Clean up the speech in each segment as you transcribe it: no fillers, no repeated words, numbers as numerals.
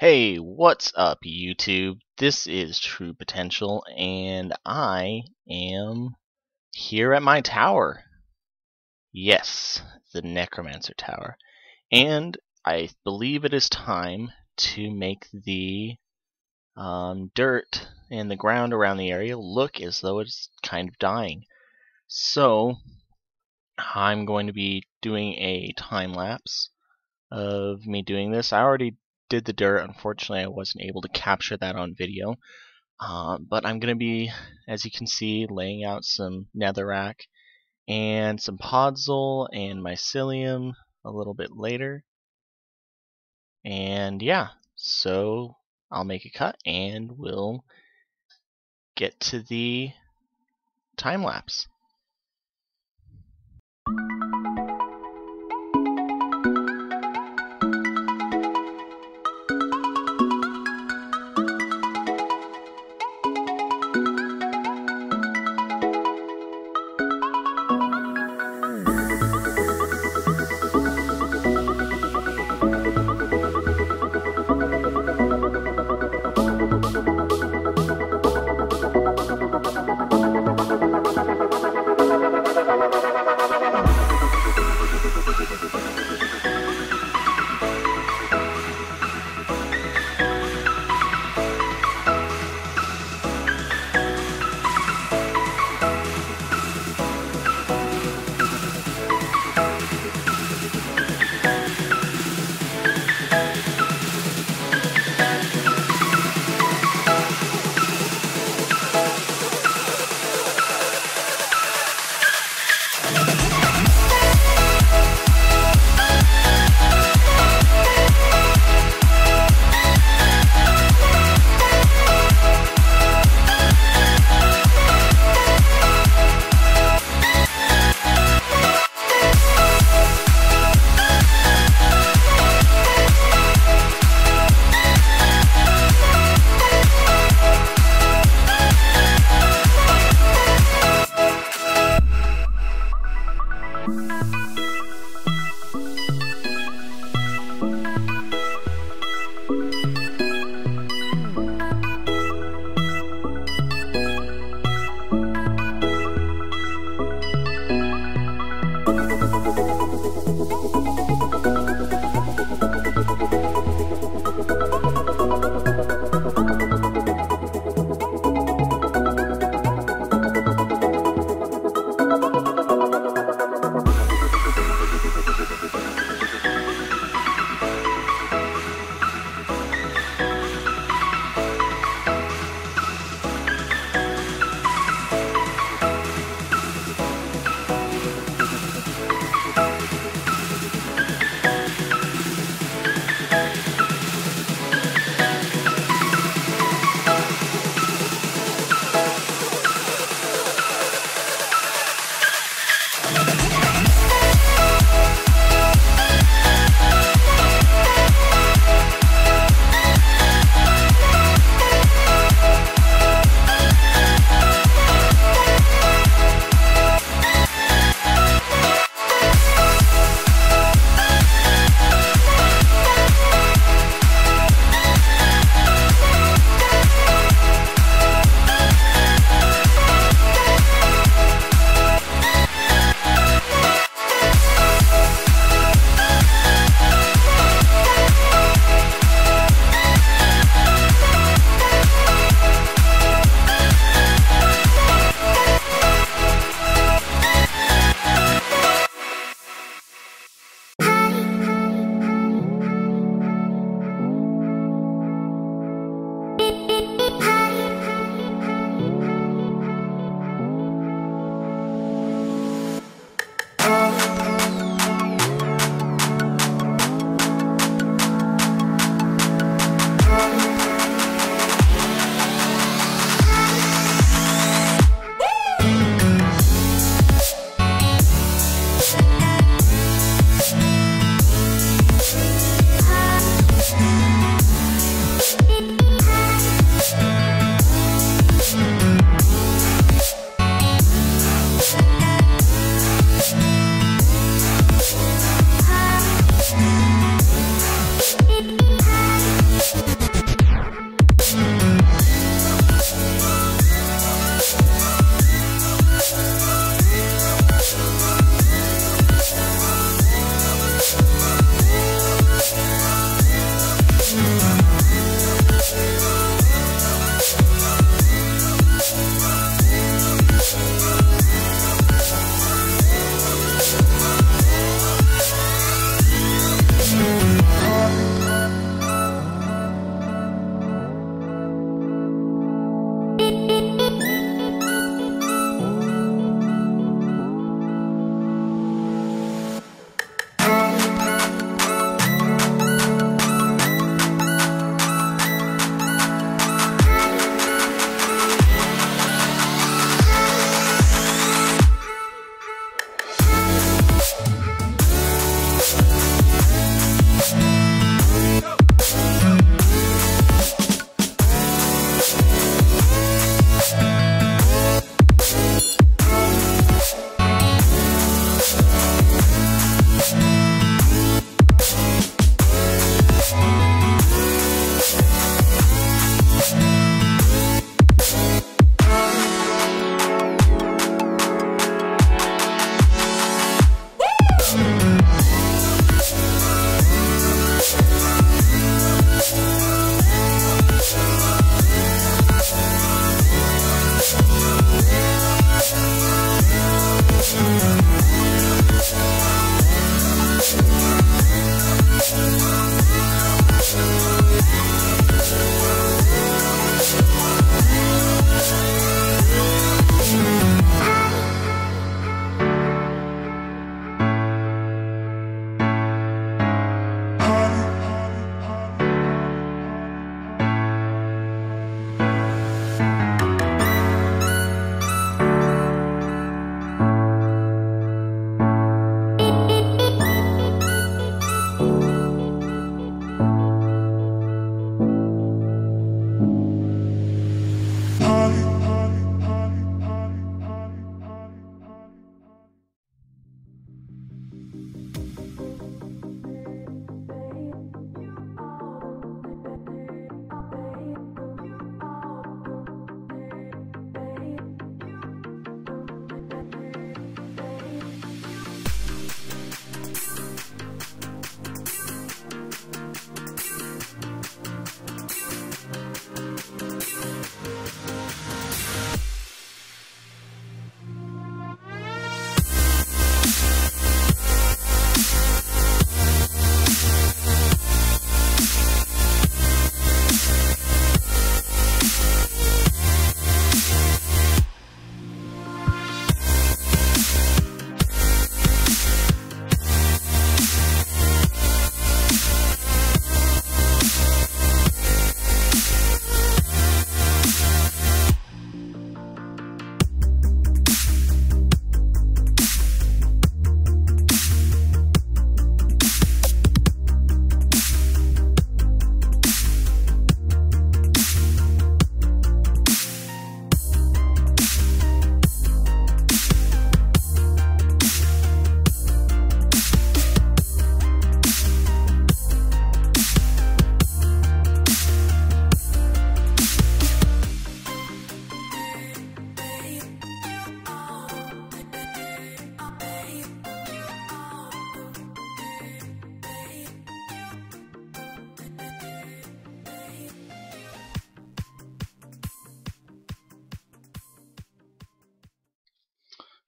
Hey, what's up, YouTube? This is True Potential, and I am here at my tower. Yes, the Necromancer Tower. And I believe it is time to make the dirt and the ground around the area look as though it's kind of dying. So, I'm going to be doing a time lapse of me doing this. I already did the dirt. Unfortunately, I wasn't able to capture that on video. But I'm going to be, as you can see, laying out some netherrack and some podzol and mycelium a little bit later. And yeah, so I'll make a cut and we'll get to the time lapse.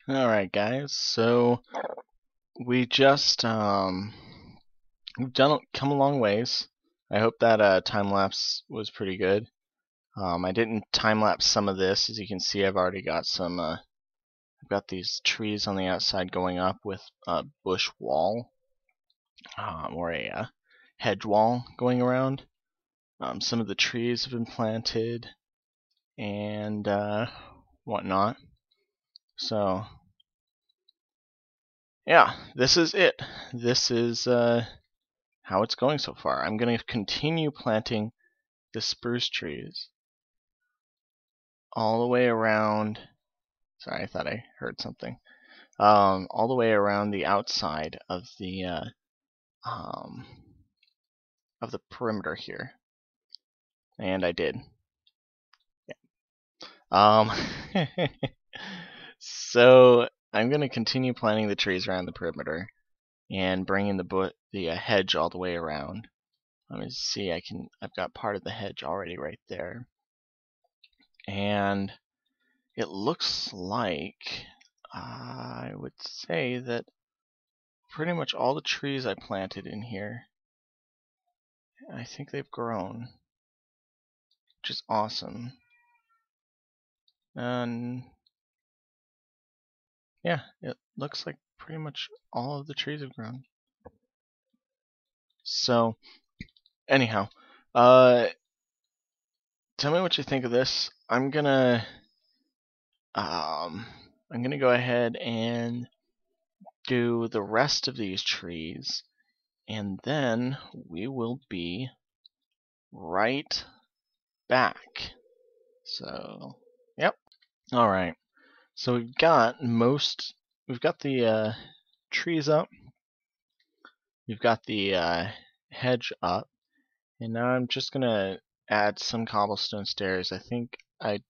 Alright guys, so we just we've come a long ways. I hope that time-lapse was pretty good. I didn't time-lapse some of this. As you can see, I've already got some I've got these trees on the outside going up with a bush wall or a hedge wall going around. Some of the trees have been planted and whatnot. So yeah, this is it. This is how it's going so far. I'm going to continue planting the spruce trees all the way around. Sorry, I thought I heard something. All the way around the outside um, of the perimeter here, and I did. Yeah. So I'm going to continue planting the trees around the perimeter and bringing the hedge all the way around. Let me see. I've got part of the hedge already right there, and it looks like I would say that pretty much all the trees I planted in here, I think they've grown, which is awesome. And yeah, it looks like pretty much all of the trees have grown. So anyhow, tell me what you think of this. I'm gonna go ahead and do the rest of these trees, and then we will be right back. So, yep. All right. So we've got the trees up. We've got the hedge up, and now I'm just gonna add some cobblestone stairs. I think I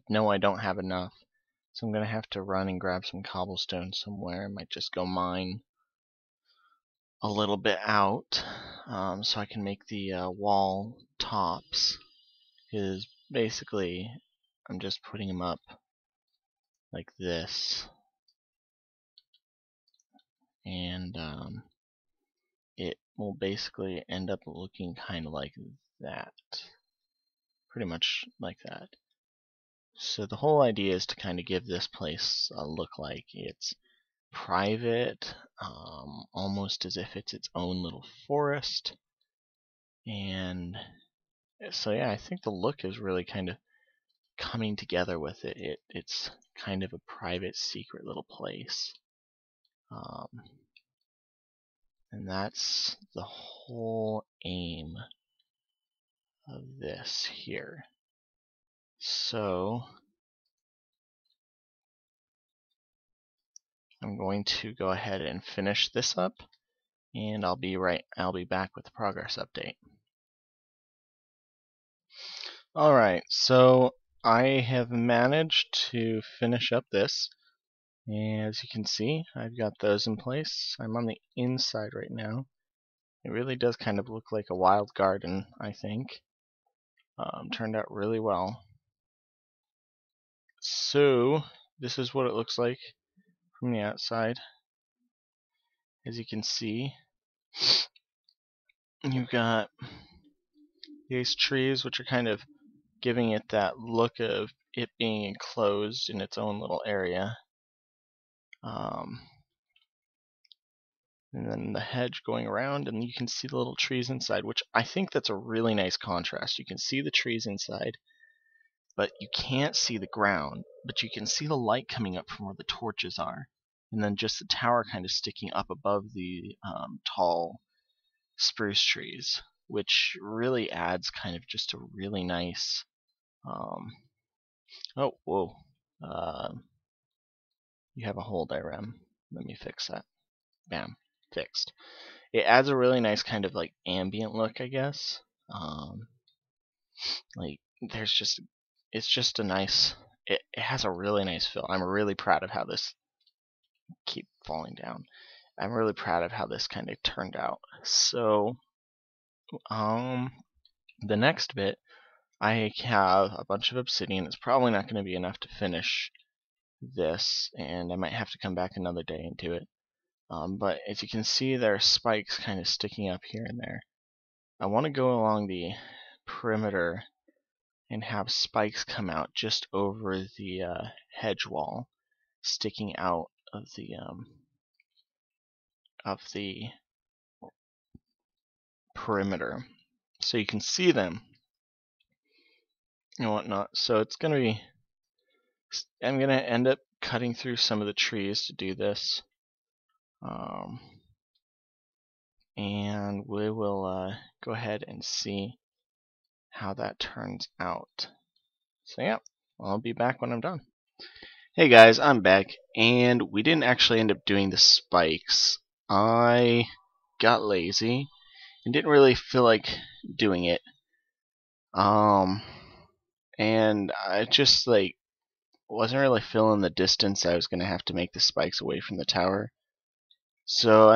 know I don't have enough, so I'm gonna have to run and grab some cobblestone somewhere. I might just go mine a little bit out, so I can make the wall tops. Because basically, I'm just putting them up like this, and it will basically end up looking kind of like that, pretty much like that. So the whole idea is to kind of give this place a look like it's private, almost as if it's its own little forest. And so yeah, I think the look is really kind of coming together with it. It's kind of a private, secret little place. And that's the whole aim of this here. So I'm going to go ahead and finish this up, and I'll be back with the progress update. Alright, so I have managed to finish up this. And as you can see, I've got those in place. I'm on the inside right now. It really does kind of look like a wild garden, I think. Turned out really well. So this is what it looks like from the outside. As you can see, you've got these trees which are kind of giving it that look of it being enclosed in its own little area. And then the hedge going around, and you can see the little trees inside, which I think that's a really nice contrast. You can see the trees inside, but you can't see the ground, but you can see the light coming up from where the torches are, and then just the tower kind of sticking up above the tall spruce trees, which really adds kind of just a really nice oh, whoa, you have a hole there, Rem. Let me fix that. Bam, fixed. It adds a really nice kind of like ambient look, I guess. Like it's just a nice. It has a really nice feel. I'm really proud of how this keep falling down. I'm really proud of how this kind of turned out. So, the next bit, I have a bunch of obsidian. It's probably not going to be enough to finish this, and I might have to come back another day and do it. But as you can see, there are spikes kind of sticking up here and there. I want to go along the perimeter and have spikes come out just over the hedge wall, sticking out of the perimeter, so you can see them and whatnot. So it's gonna be, I'm gonna end up cutting through some of the trees to do this, and we will go ahead and see how that turns out. So yeah, I'll be back when I'm done. Hey guys, I'm back, and we didn't actually end up doing the spikes. I got lazy and didn't really feel like doing it. And I just wasn't really feeling the distance I was gonna have to make the spikes away from the tower. So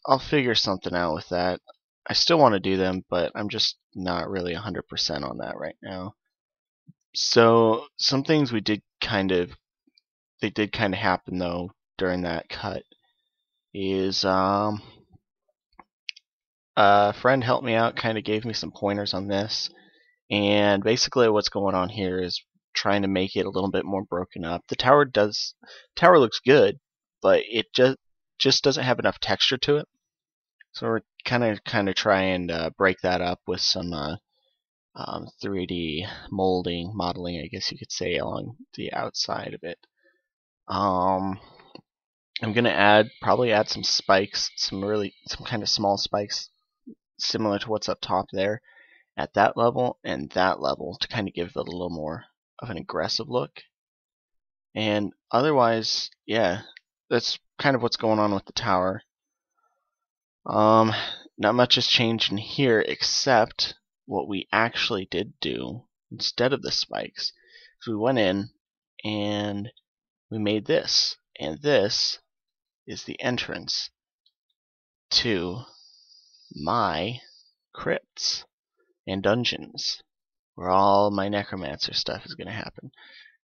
I'll figure something out with that. I still want to do them, but I'm just not really 100% on that right now. So some things they did kind of happen though during that cut is a friend helped me out, kind of gave me some pointers on this, and basically what's going on here is trying to make it a little bit more broken up. The tower looks good, but it just doesn't have enough texture to it. So we're kind of trying to break that up with some 3D modeling, I guess you could say, along the outside of it. I'm gonna probably add some spikes, some kind of small spikes, similar to what's up top there, at that level and that level, to kind of give it a little more of an aggressive look. And otherwise, yeah, that's kind of what's going on with the tower. Not much has changed in here except what we actually did do instead of the spikes. So we went in and we made this, and this is the entrance to my crypts and dungeons, where all my necromancer stuff is going to happen,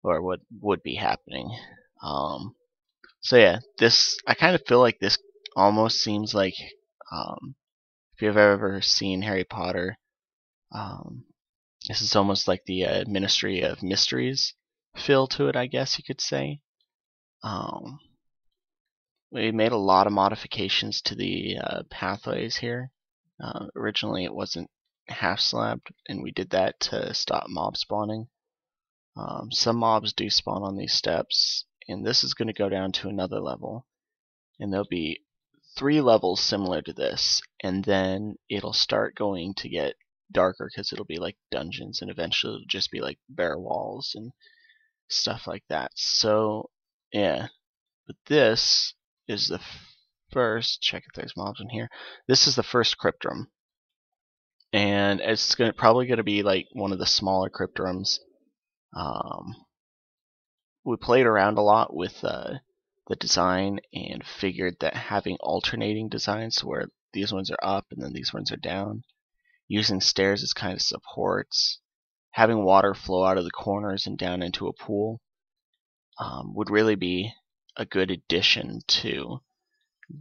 or what would be happening. So yeah, I kind of feel like this almost seems like, if you've ever seen Harry Potter, this is almost like the Ministry of Mysteries feel to it, I guess you could say. We made a lot of modifications to the pathways here. Originally it wasn't half slabbed, and we did that to stop mob spawning. Some mobs do spawn on these steps, and this is going to go down to another level, and there'll be 3 levels similar to this, and then it'll start going to get darker because it'll be like dungeons, and eventually it'll just be like bare walls and stuff like that. So yeah, but this is the first, check if there's mobs in here. This is the first crypt room, and it's probably going to be like one of the smaller crypt rooms. We played around a lot with the design and figured that having alternating designs, where these ones are up and then these ones are down, using stairs as kind of supports, having water flow out of the corners and down into a pool, would really be a good addition to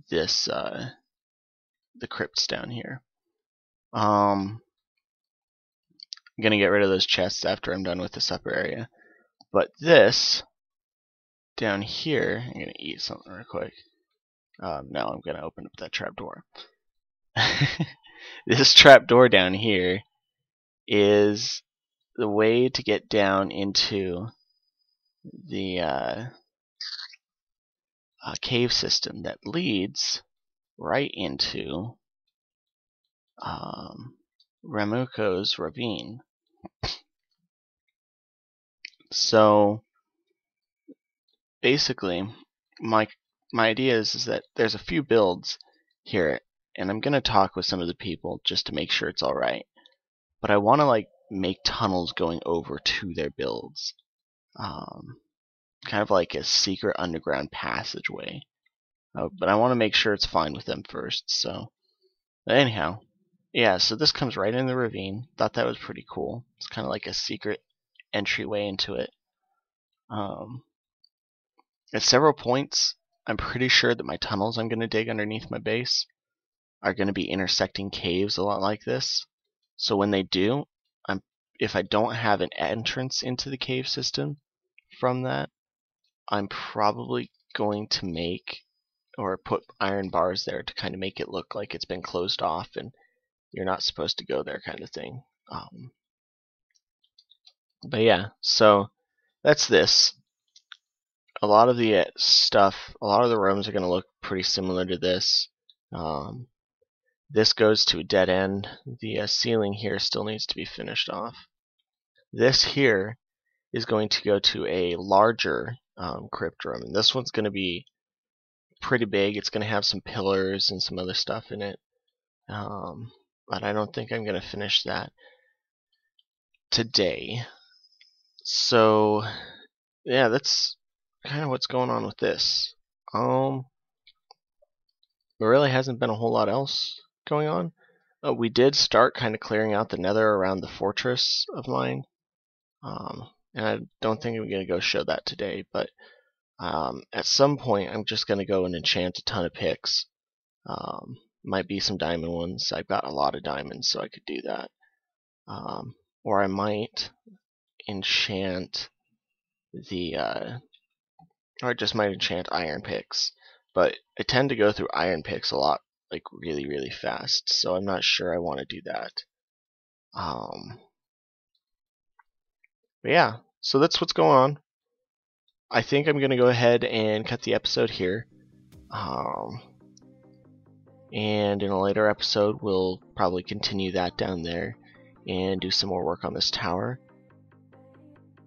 this the crypts down here. I'm gonna get rid of those chests after I'm done with this upper area, but this down here, I'm gonna eat something real quick. Now I'm gonna open up that trap door. This trap door down here is the way to get down into the cave system that leads right into Ramuko's ravine. So basically, my idea is that there's a few builds here, and I'm gonna talk with some of the people just to make sure it's all right. But I want to make tunnels going over to their builds, kind of like a secret underground passageway. But I want to make sure it's fine with them first. So anyhow, yeah. So this comes right in the ravine. Thought that was pretty cool. It's kind of like a secret entryway into it. At several points, I'm pretty sure that my tunnels I'm going to dig underneath my base are going to be intersecting caves a lot like this. So when they do, if I don't have an entrance into the cave system from that, I'm probably going to make or put iron bars there to kind of make it look like it's been closed off and you're not supposed to go there kind of thing. But yeah, so that's this. A lot of the stuff, a lot of the rooms are going to look pretty similar to this. This goes to a dead end. The ceiling here still needs to be finished off. This here is going to go to a larger crypt room, and this one's going to be pretty big. It's going to have some pillars and some other stuff in it, but I don't think I'm going to finish that today. So yeah, that's kind of what's going on with this. There really hasn't been a whole lot else going on. We did start kind of clearing out the nether around the fortress of mine, and I don't think I'm going to go show that today, but at some point I'm just going to go and enchant a ton of picks. Might be some diamond ones. I've got a lot of diamonds, so I could do that. Or I might enchant the or I just might enchant iron picks, but I tend to go through iron picks a lot, like really fast, so I'm not sure I want to do that. But yeah, so that's what's going on. I think I'm gonna go ahead and cut the episode here, and in a later episode we'll probably continue that down there and do some more work on this tower.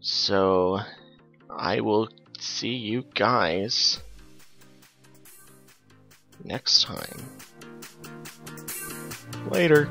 So I will see you guys next time. Later.